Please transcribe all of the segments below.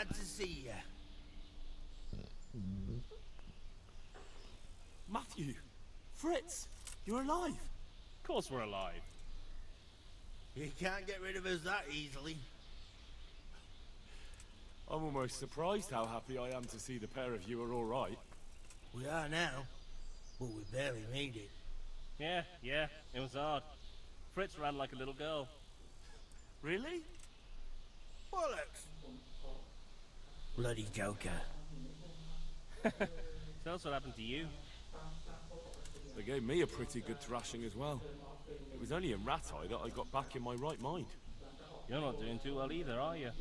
Glad to see you. Matthew! Fritz! You're alive! Of course we're alive. You can't get rid of us that easily. I'm almost surprised how happy I am to see the pair of you are all right. We are now, but we barely made it. Yeah, it was hard. Fritz ran like a little girl. Really? Bollocks! Bloody Joker. Tell us what happened to you. They gave me a pretty good thrashing as well. It was only in Rat-Eye that I got back in my right mind. You're not doing too well either, are you?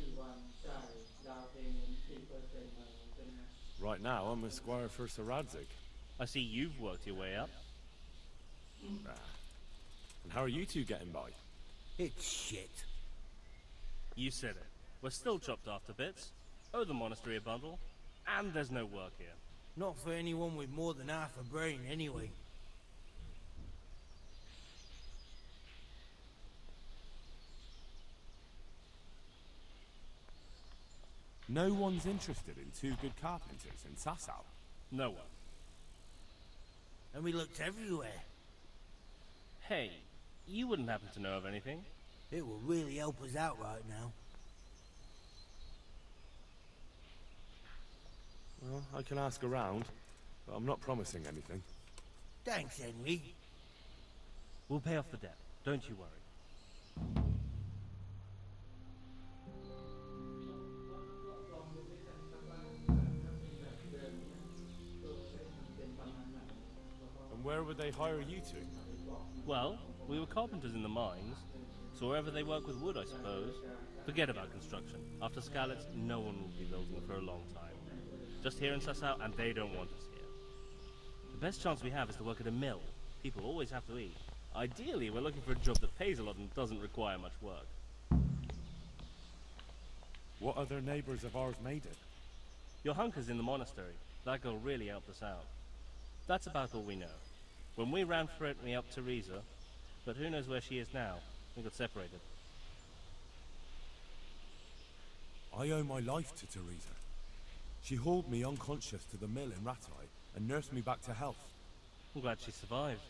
Right now, I'm a squire for Sir Radzig. I see you've worked your way up. And how are you two getting by? It's shit. You said it. We're still chopped off to bits. Owe the monastery a bundle. And there's no work here. Not for anyone with more than half a brain, anyway. No one's interested in two good carpenters in Sasau. No one. And we looked everywhere. Hey, you wouldn't happen to know of anything? It will really help us out right now. Well, I can ask around, but I'm not promising anything. Thanks, Henry. We'll pay off the debt. Don't you worry. And where would they hire you to? Well, we were carpenters in the mines, so wherever they work with wood, I suppose. Forget about construction. After Skalitz, no one will be building for a long time. Just here in Sasau, and they don't want us here. The best chance we have is to work at a mill. People always have to eat. Ideally, we're looking for a job that pays a lot and doesn't require much work. What other neighbours of ours made it? Your hunker's in the monastery. That girl really helped us out. That's about all we know. When we ran for it, we helped Teresa, but who knows where she is now. We got separated. I owe my life to Teresa. She hauled me unconscious to the mill in Rat-Eye and nursed me back to health. I'm glad she survived.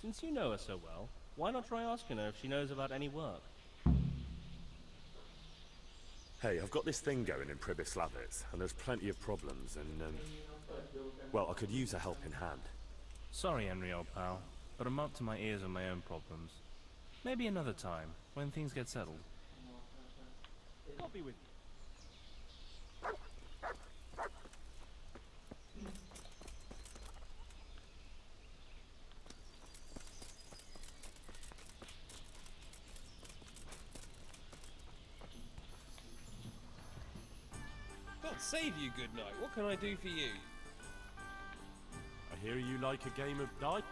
Since you know her so well, why not try asking her if she knows about any work? Hey, I've got this thing going in Pribyslavitz, and there's plenty of problems, and, well, I could use a helping hand. Sorry, Henry, old pal, but I'm up to my ears on my own problems. Maybe another time, when things get settled. I'll be with you. God save you, good night. What can I do for you? I hear you like a game of dice.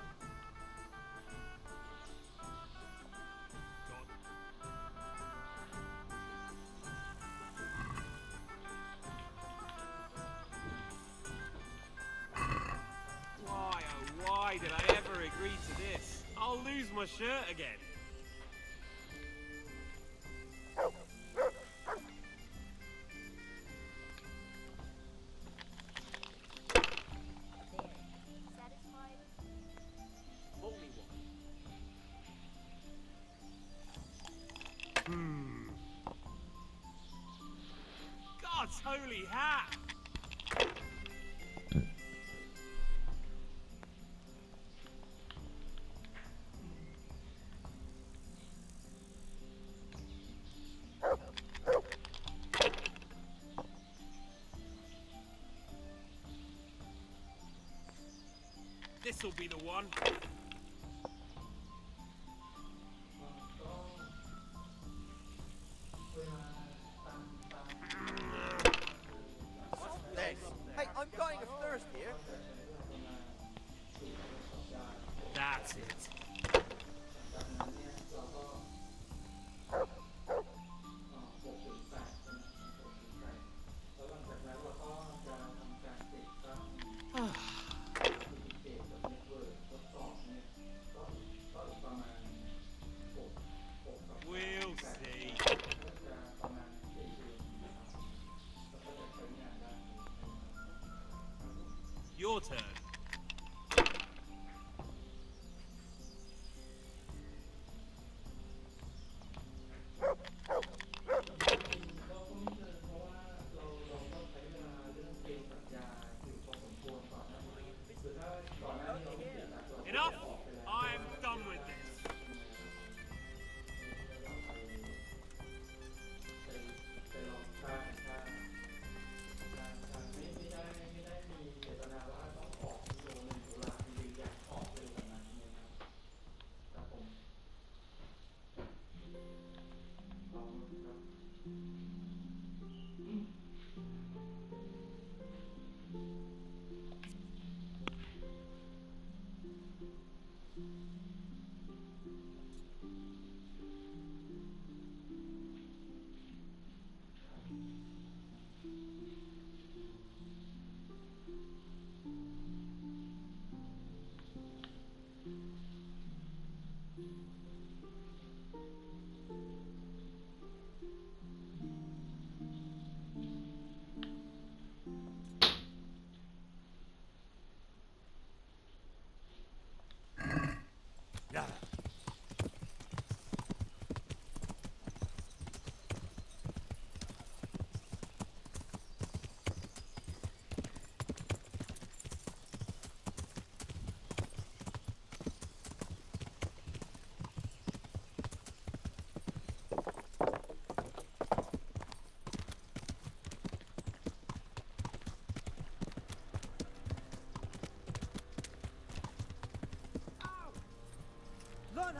Why, oh why did I ever agree to this? I'll lose my shirt again. God's holy hat! This'll be the one. Hey, I'm dying of thirst here. That's it.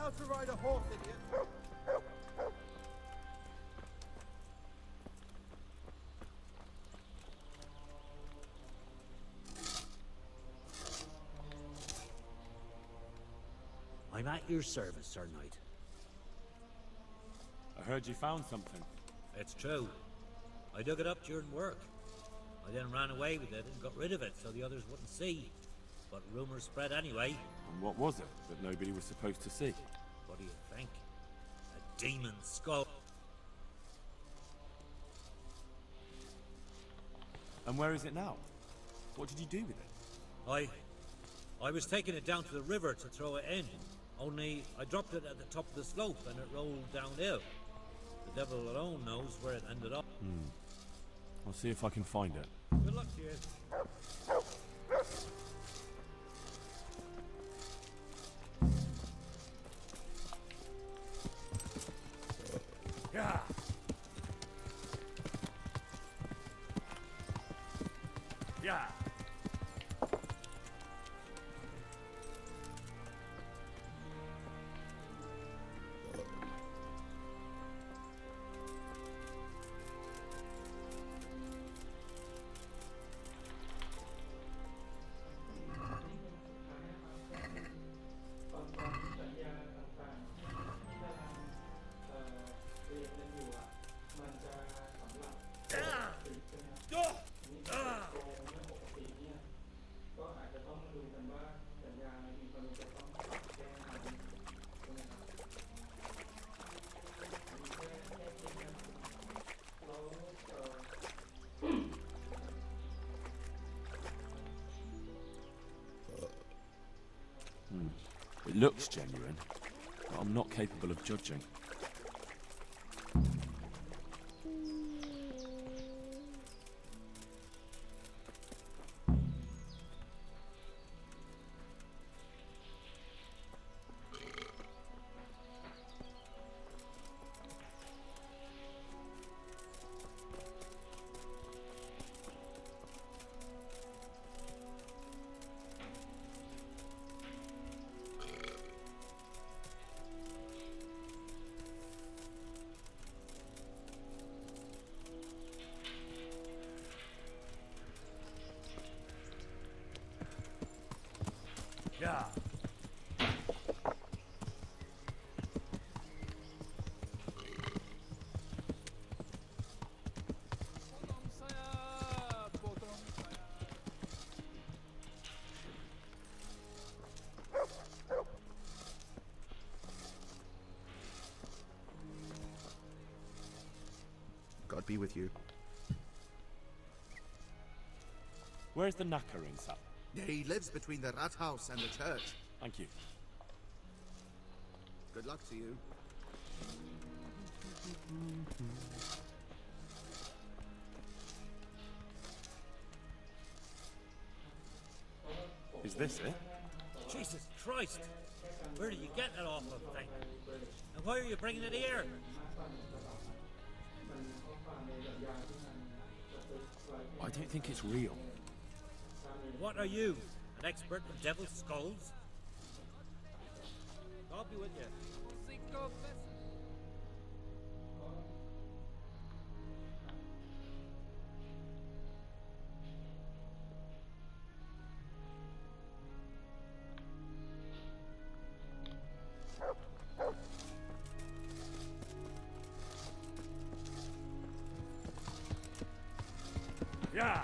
how to ride a horse, idiot. I'm at your service, Sir Knight. I heard you found something. It's true. I dug it up during work. I then ran away with it and got rid of it so the others wouldn't see. But rumors spread anyway. And what was it that nobody was supposed to see? What do you think? A demon skull. And where is it now? What did you do with it? I was taking it down to the river to throw it in. Only I dropped it at the top of the slope and it rolled downhill. The devil alone knows where it ended up. I'll see if I can find it. Good luck to you. Yeah. Yeah. It looks genuine, but I'm not capable of judging. Yeah. God be with you. Where's the knacker in Sap? He lives between the rat house and the church. Thank you. Good luck to you. Is this it? Jesus Christ! Where did you get that awful thing? And why are you bringing it here? I don't think it's real. What are you? An expert with devil's skulls? God be with you. Yeah.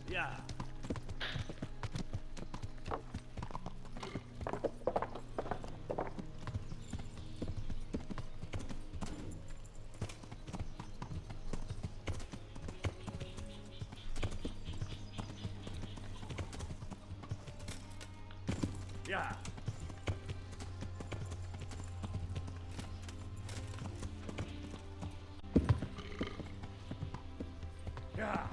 Yeah. Yeah. Yeah.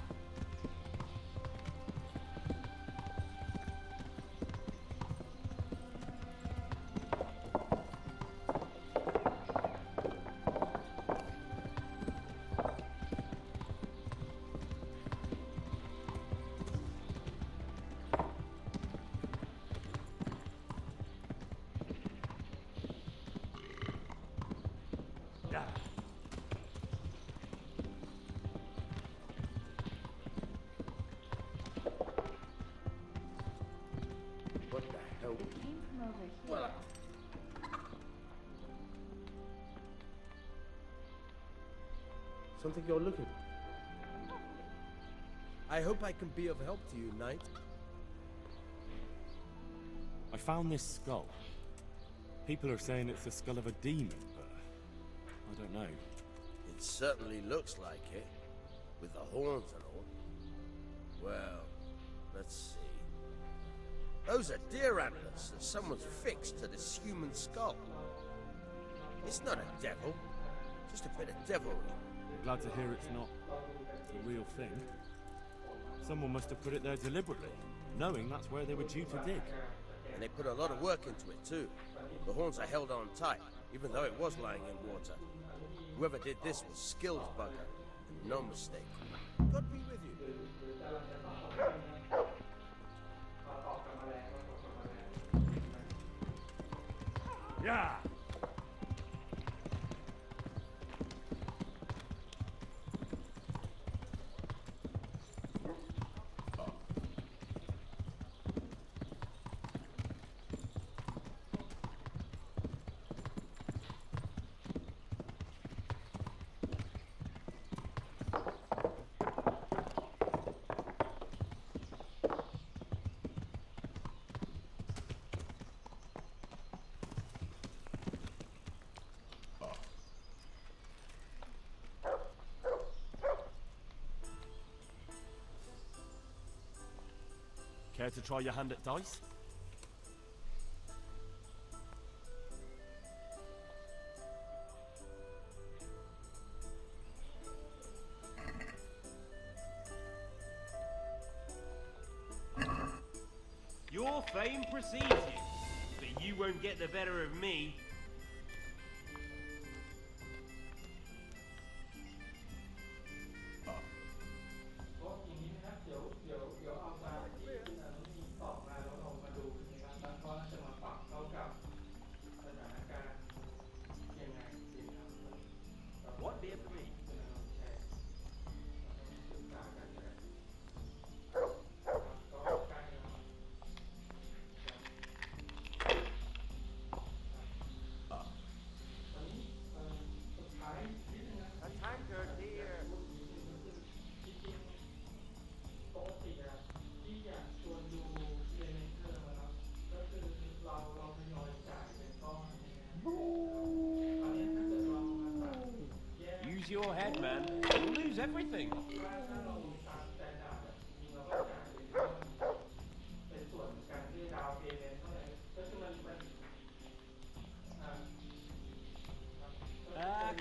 Something you're looking for? I hope I can be of help to you, knight. I found this skull. People are saying it's the skull of a demon, but I don't know. It certainly looks like it, with the horns and all. Well, let's see. Those are deer antlers that someone's fixed to this human skull. It's not a devil, just a bit of devilry. Glad to hear it's not the real thing. Someone must have put it there deliberately, knowing that's where they were due to dig. And they put a lot of work into it too. The horns are held on tight, even though it was lying in water. Whoever did this was skilled bugger, and no mistake. God be with you. Yeah! Care to try your hand at dice? Your fame precedes you, but you won't get the better of me. What beer for me? A tankard here. Use your head, man. You'll lose everything.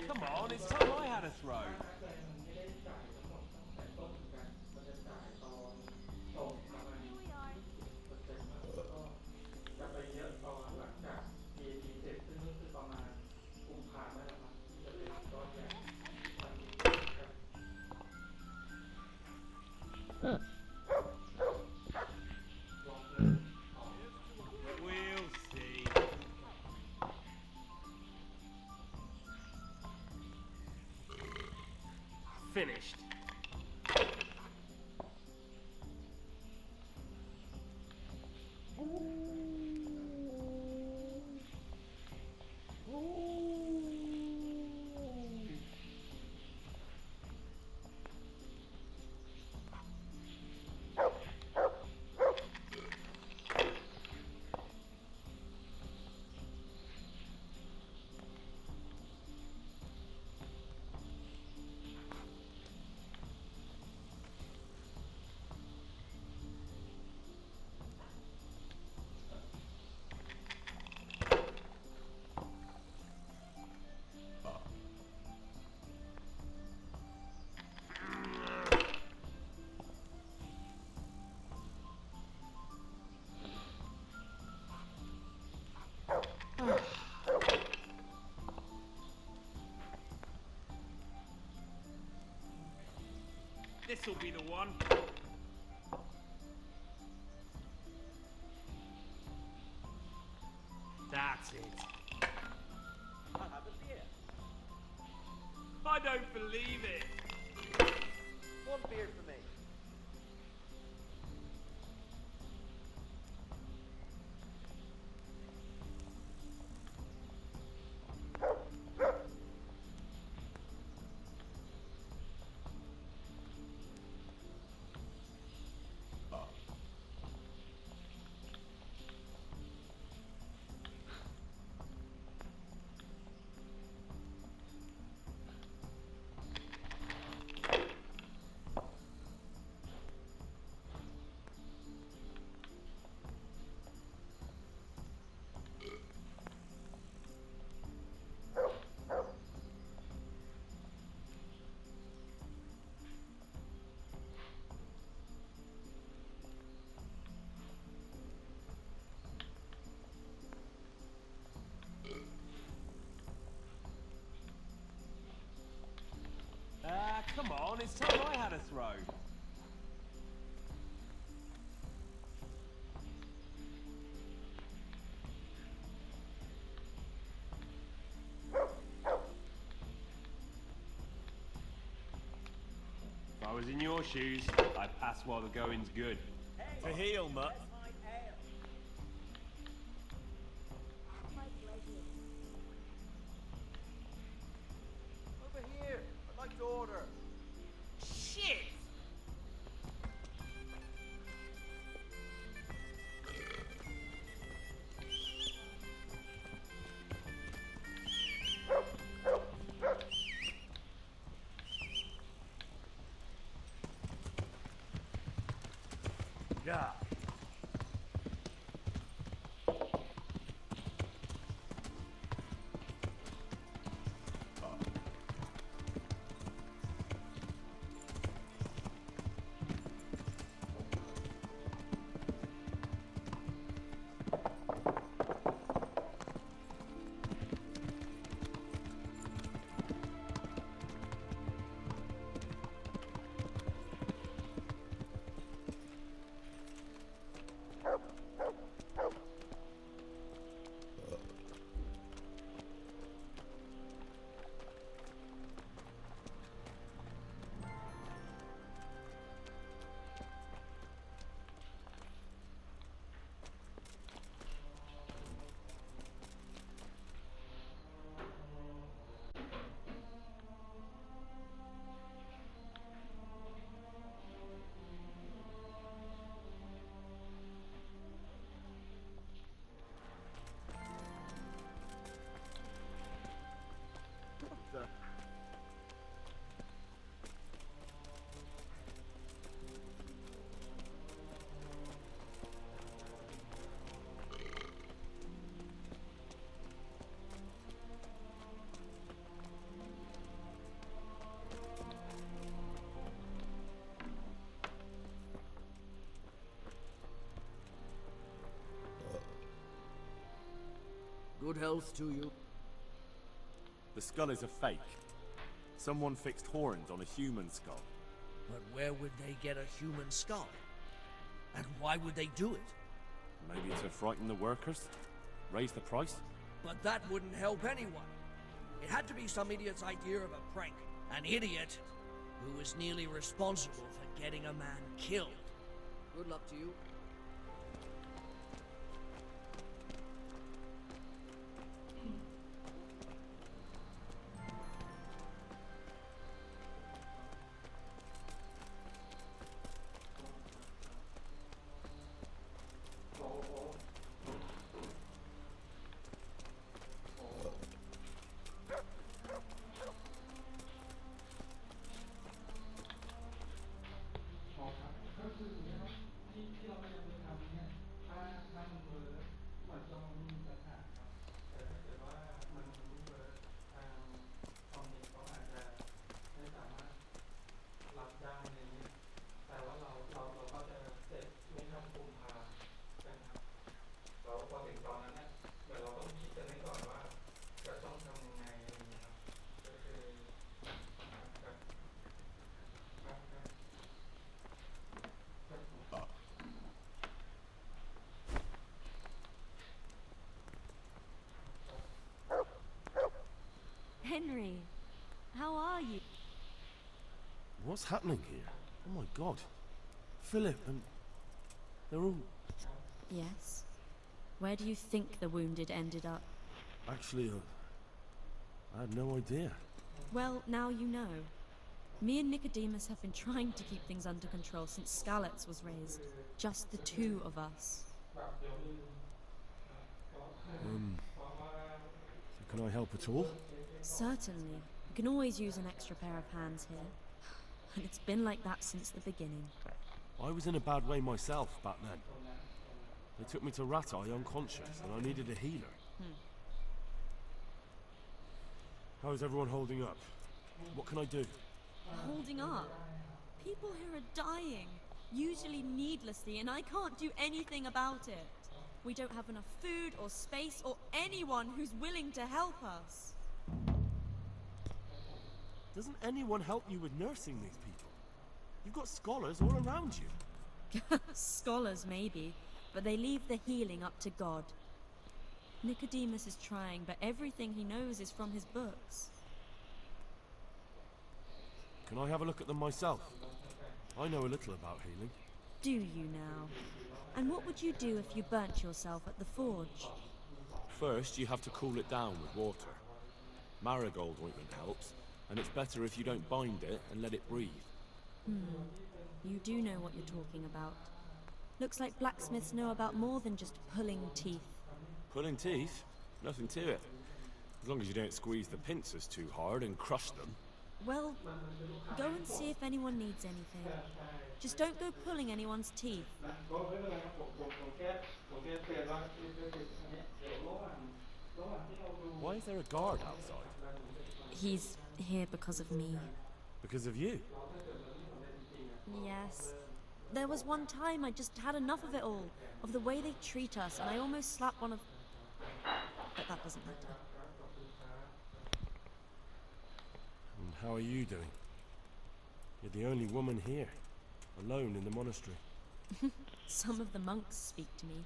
Come on, it's time I had a throw. We'll see. Finished. This'll be the one. That's it. I'll have a beer. I don't believe it. One beer for me. it's time I had a throw. If I was in your shoes, I'd pass while the going's good. To heal, mutt. Over here. I'd like to order. Shit! Yeah. Good health to you. The skull is a fake. Someone fixed horns on a human skull. But where would they get a human skull? And why would they do it? Maybe to frighten the workers? Raise the price? But that wouldn't help anyone. It had to be some idiot's idea of a prank. An idiot who was nearly responsible for getting a man killed. Good luck to you. Henry, how are you? What's happening here? Oh my god. Philip and... they're all... Yes. Where do you think the wounded ended up? Actually, I had no idea. Well, now you know. Me and Nicodemus have been trying to keep things under control since Skalitz was raised. Just the two of us. So can I help at all? Certainly. We can always use an extra pair of hands here. And it's been like that since the beginning. I was in a bad way myself back then. They took me to Rattay unconscious, and I needed a healer. How's everyone holding up? What can I do? Holding up? People here are dying, usually needlessly, and I can't do anything about it. We don't have enough food or space or anyone who's willing to help us. Doesn't anyone help you with nursing these people? You've got scholars all around you. Scholars, maybe, but they leave the healing up to God. Nicodemus is trying, but everything he knows is from his books. Can I have a look at them myself? I know a little about healing. Do you now? And what would you do if you burnt yourself at the forge? First, you have to cool it down with water. Marigold ointment helps, and it's better if you don't bind it and let it breathe. You do know what you're talking about. Looks like blacksmiths know about more than just pulling teeth. Pulling teeth? Nothing to it. As long as you don't squeeze the pincers too hard and crush them. Well, go and see if anyone needs anything. Just don't go pulling anyone's teeth. Why is there a guard outside? He's here because of me. Because of you? Yes. There was one time I just had enough of it all, of the way they treat us, and I almost slapped one of... But that doesn't matter. And how are you doing? You're the only woman here, alone in the monastery. Some of the monks speak to me,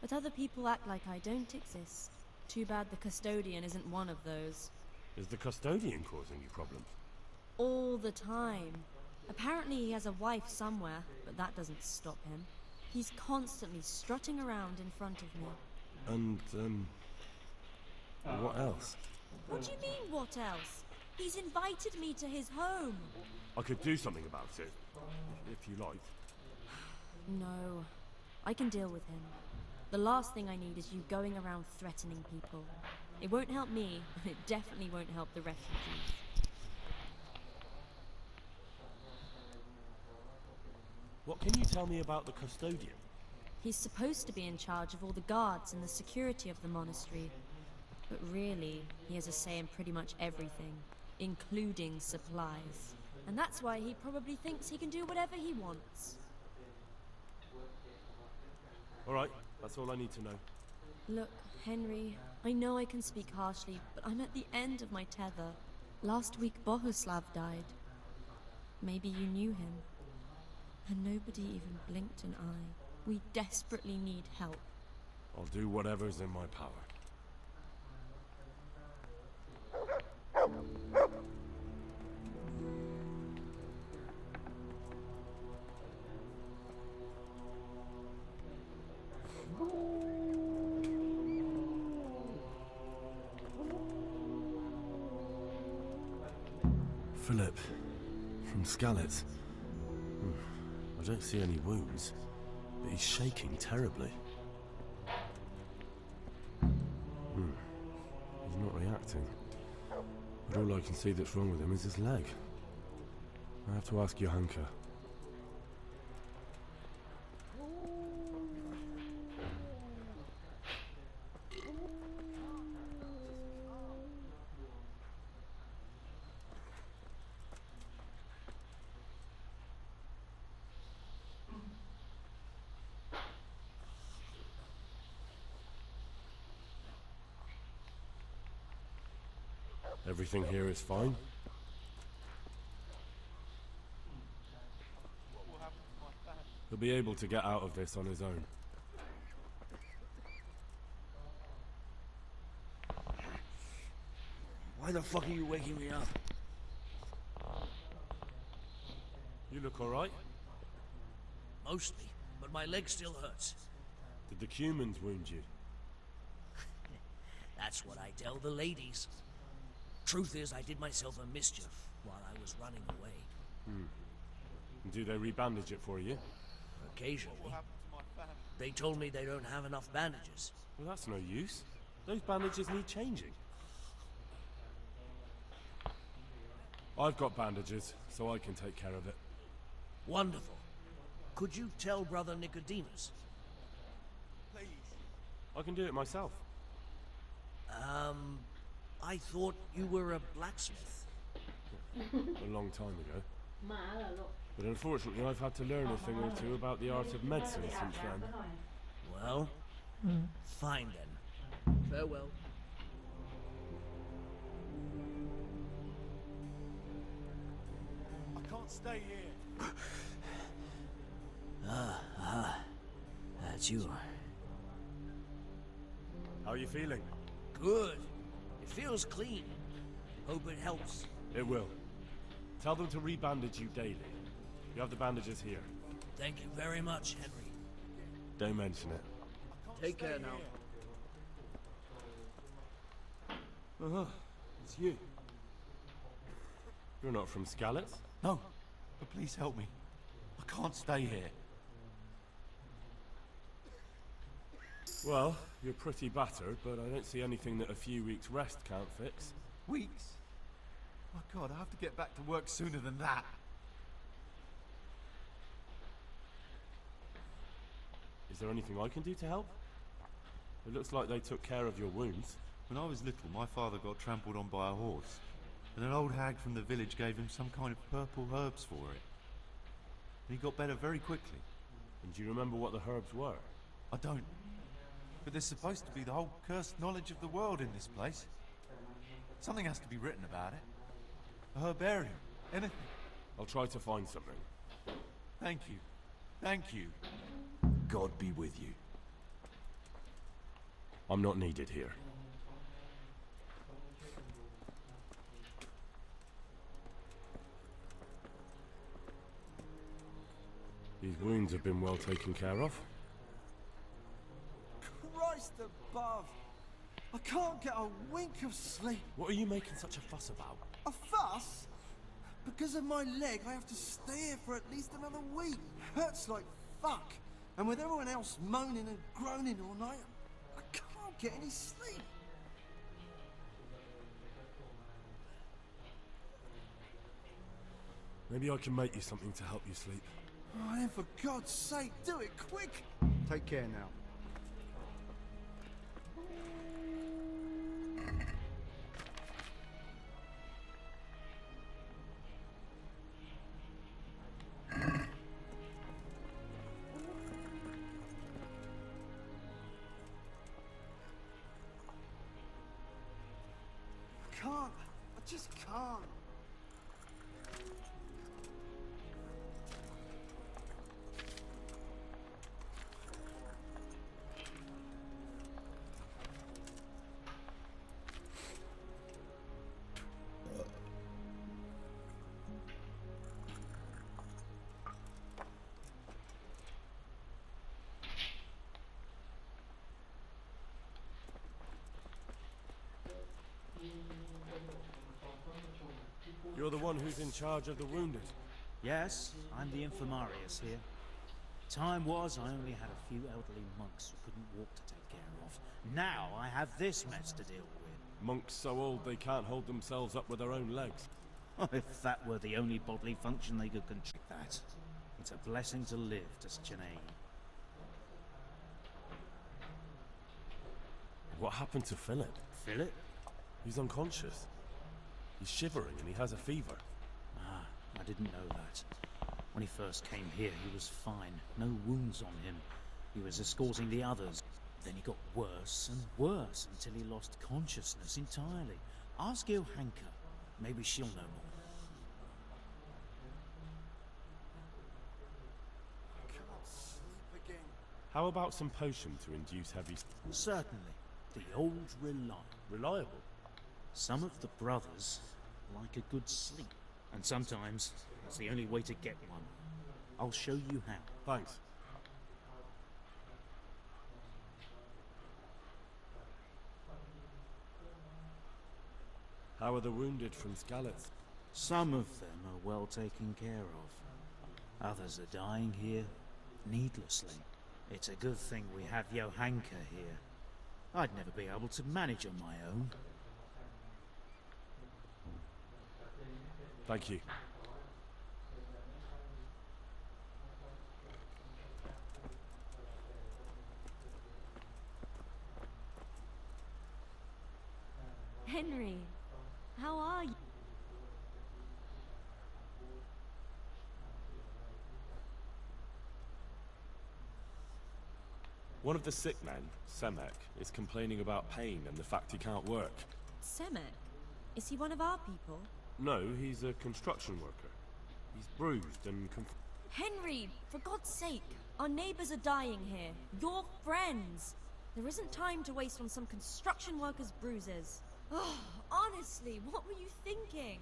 but other people act like I don't exist. Too bad the custodian isn't one of those. Is the custodian causing you problems? All the time. Apparently he has a wife somewhere, but that doesn't stop him. He's constantly strutting around in front of me. And, what else? What do you mean, what else? He's invited me to his home. I could do something about it, if you like. No, I can deal with him. The last thing I need is you going around threatening people. It won't help me, and it definitely won't help the refugees. What can you tell me about the custodian? He's supposed to be in charge of all the guards and the security of the monastery. But really, he has a say in pretty much everything, including supplies. And that's why he probably thinks he can do whatever he wants. Alright, that's all I need to know. Look, Henry, I know I can speak harshly, but I'm at the end of my tether. Last week Bohuslav died. Maybe you knew him. And nobody even blinked an eye. We desperately need help. I'll do whatever's in my power. Philip, from Skalitz. I don't see any wounds, but he's shaking terribly. He's not reacting. But all I can see that's wrong with him is his leg. I have to ask Johanka. Everything here is fine? He'll be able to get out of this on his own. Why the fuck are you waking me up? You look alright? Mostly, but my leg still hurts. Did the humans wound you? That's what I tell the ladies. Truth is, I did myself a mischief while I was running away. And do they rebandage it for you? Occasionally. They told me they don't have enough bandages. Well, that's no use. Those bandages need changing. I've got bandages, so I can take care of it. Wonderful. Could you tell Brother Nicodemus? Please. I can do it myself. I thought you were a blacksmith. A long time ago. But unfortunately, I've had to learn a thing or two about the art of medicine since then. Well, fine then. Farewell. can't stay here. That's you. How are you feeling? Good. It feels clean. Hope it helps. It will. Tell them to rebandage you daily. You have the bandages here. Thank you very much, Henry. Don't mention it. Take care now. It's you. You're not from Skalitz? No, but please help me. I can't stay here. Well, you're pretty battered, but I don't see anything that a few weeks' rest can't fix. Weeks? My God, I have to get back to work sooner than that. Is there anything I can do to help? It looks like they took care of your wounds. When I was little, my father got trampled on by a horse, and an old hag from the village gave him some kind of purple herbs for it. And he got better very quickly. And do you remember what the herbs were? I don't. But there's supposed to be the whole cursed knowledge of the world in this place. Something has to be written about it. A herbarium. Anything. I'll try to find something. Thank you. Thank you. God be with you. I'm not needed here. These wounds have been well taken care of. Christ above! I can't get a wink of sleep. What are you making such a fuss about? A fuss? Because of my leg, I have to stay here for at least another week. Hurts like fuck. And with everyone else moaning and groaning all night, I can't get any sleep. Maybe I can make you something to help you sleep. Oh, then for God's sake, do it quick! Take care now. I just can't. You're the one who's in charge of the wounded. Yes, I'm the infirmarius here. Time was I only had a few elderly monks who couldn't walk to take care of. Now I have this mess to deal with. Monks so old they can't hold themselves up with their own legs. If that were the only bodily function they could control, that. It's a blessing to live to such an age. What happened to Philip? Philip? He's unconscious. He's shivering and he has a fever. Ah, I didn't know that. When he first came here, he was fine. No wounds on him. He was escorting the others. Then he got worse and worse until he lost consciousness entirely. Ask Johanka. Maybe she'll know more. I can't sleep again. How about some potion to induce heavy... Certainly. The old reliable. Some of the brothers like a good sleep. And sometimes it's the only way to get one. I'll show you how. Thanks. How are the wounded from Skalitz? Some of them are well taken care of. Others are dying here needlessly. It's a good thing we have Johanka here. I'd never be able to manage on my own. Thank you. Henry, how are you? One of the sick men, Semek, is complaining about pain and the fact he can't work. Semek? Is he one of our people? No, he's a construction worker. He's bruised and Henry, for God's sake, our neighbors are dying here. You're friends. There isn't time to waste on some construction worker's bruises. Oh, honestly, what were you thinking?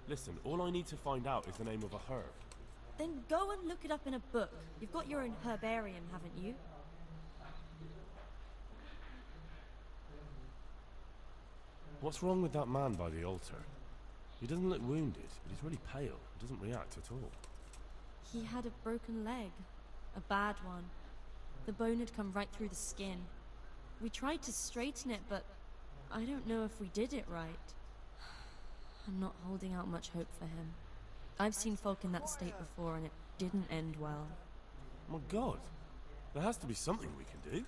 Listen, all I need to find out is the name of a herb. Then go and look it up in a book. You've got your own herbarium, haven't you? What's wrong with that man by the altar? He doesn't look wounded, but he's really pale. He doesn't react at all. He had a broken leg. A bad one. The bone had come right through the skin. We tried to straighten it, but I don't know if we did it right. I'm not holding out much hope for him. I've seen folk in that state before, and it didn't end well. My God, there has to be something we can do.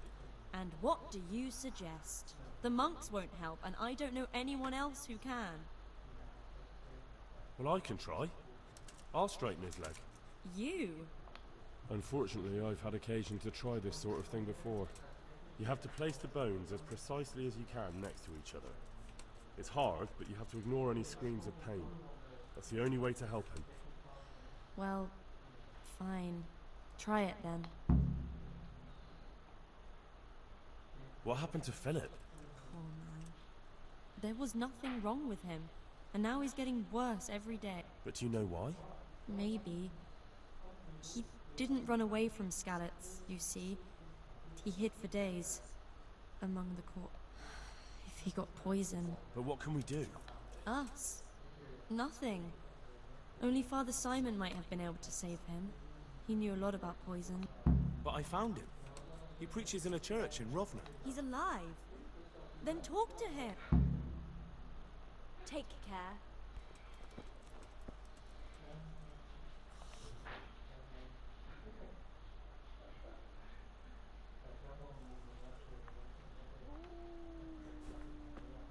And what do you suggest? The monks won't help, and I don't know anyone else who can. Well, I can try. I'll straighten his leg. You? Unfortunately, I've had occasion to try this sort of thing before. You have to place the bones as precisely as you can next to each other. It's hard, but you have to ignore any screams of pain. That's the only way to help him. Well, fine. Try it then. What happened to Philip? Poor man. There was nothing wrong with him, and now he's getting worse every day. But do you know why? Maybe. He didn't run away from Skalitz, you see. He hid for days. Among the If he got poisoned. But what can we do? Us? Nothing. Only Father Simon might have been able to save him. He knew a lot about poison. But I found him. He preaches in a church in Rovna. He's alive. Then talk to him. Take care.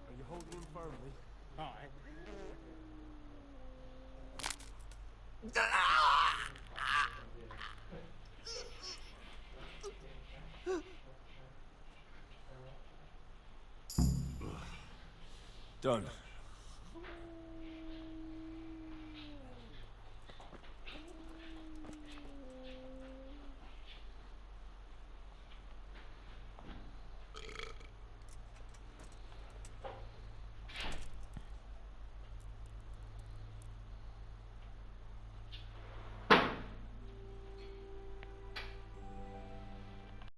Are you holding him firmly? Alright. Done.